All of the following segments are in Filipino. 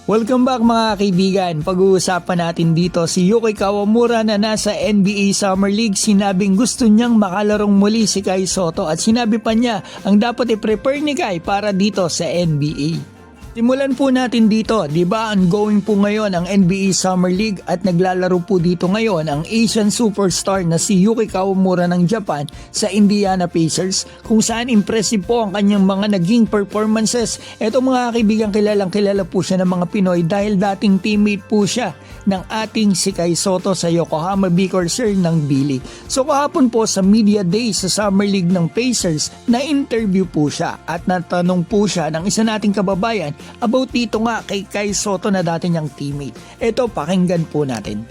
Welcome back mga kaibigan. Pag-uusapan natin dito si Yuki Kawamura na nasa NBA Summer League. Sinabing gusto niyang makalarong muli si Kai Sotto at sinabi pa niya ang dapat i-prepare ni Kai para dito sa NBA. Simulan po natin dito, di ba ongoing po ngayon ang NBA Summer League at naglalaro po dito ngayon ang Asian superstar na si Yuki Kawamura ng Japan sa Indiana Pacers kung saan impressive po ang kanyang mga naging performances. Eto mga kaibigan, kilalang kilala po siya ng mga Pinoy dahil dating teammate po siya ng ating si Kai Sotto sa Yokohama B. Corsair ng B-League. So kahapon po sa Media Day sa Summer League ng Pacers, na-interview po siya at natanong po siya ng isa nating kababayan about dito nga kay Kai Sotto na dati niyang teammate. Ito, pakinggan po natin.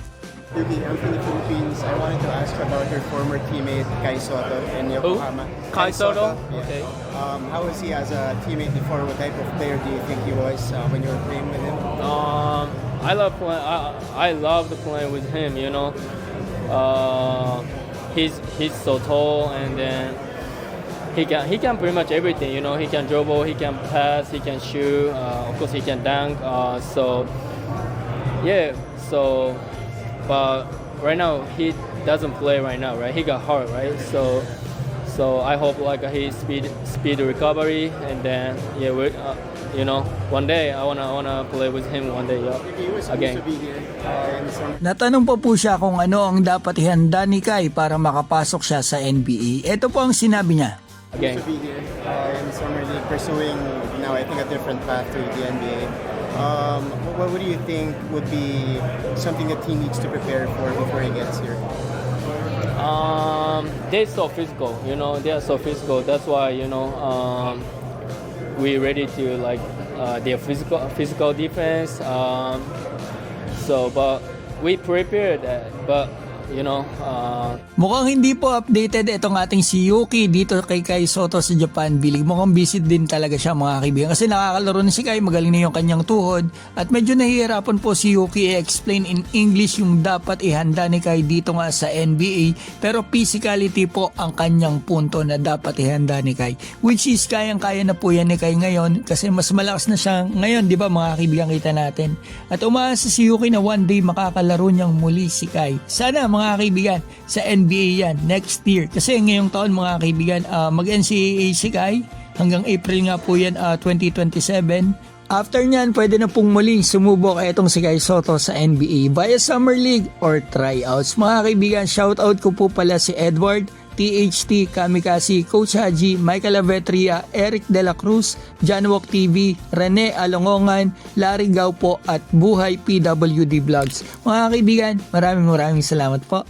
Yuki, I'm from the Philippines. I wanted to ask about your former teammate Kai Sotto in Yokohama. Kai Sotto? Yeah. Okay. How was he as a teammate before? What type of player do you think he was when you were playing with him? I love playing. I loved playing with him. You know, he's so tall, and then he can pretty much everything. You know, he can dribble, he can pass, he can shoot. Of course, he can dunk. But right now he doesn't play right now, right? He got hurt, right? So I hope like his speed recovery, and then one day I wanna play with him one day, yeah. He was supposed Again. to be here in the summer. Natanong pa po siya kung ano ang dapat ihanda ni Kai para makapasok siya sa NBA. Ito po ang sinabi niya. Again. To be here in the summer league, pursuing now I think a different path to the NBA. What do you think would be something that he needs to prepare for before he gets here? They're so physical, you know. They are so physical. That's why we ready to like their physical defense. But we prepared that. But Mukhang hindi po updated itong ating si Yuki dito kay Kai Sotto sa Japan B-League. Mukhang busy din talaga siya mga kaibigan kasi nakakalaro na si Kai, magaling na yung kanyang tuhod at medyo nahihirapan po si Yuki i-explain in English yung dapat ihanda ni Kai dito nga sa NBA, pero physicality po ang kanyang punto na dapat ihanda ni Kai, which is kayang-kaya na po yan ni Kai ngayon kasi mas malakas na siya ngayon, di ba mga kaibigan, kita natin. At umaasa si Yuki na one day makakalaro niyang muli si Kai. Sana mga kaibigan sa NBA yan next year kasi ngayong taon mga kaibigan mag-NCAA si Kai hanggang April nga po yan 2027. After nyan pwede na pong muling sumubok itong si Kai Sotto sa NBA via Summer League or tryouts. Mga kaibigan, shoutout ko po pala si Edward, THT, Kamikaze, Coach Haji, Michael Avetria, Eric De La Cruz, Janwalk TV, Rene Alongongan, Larry Gaupo at Buhay PWD Vlogs. Mga kaibigan, maraming salamat po.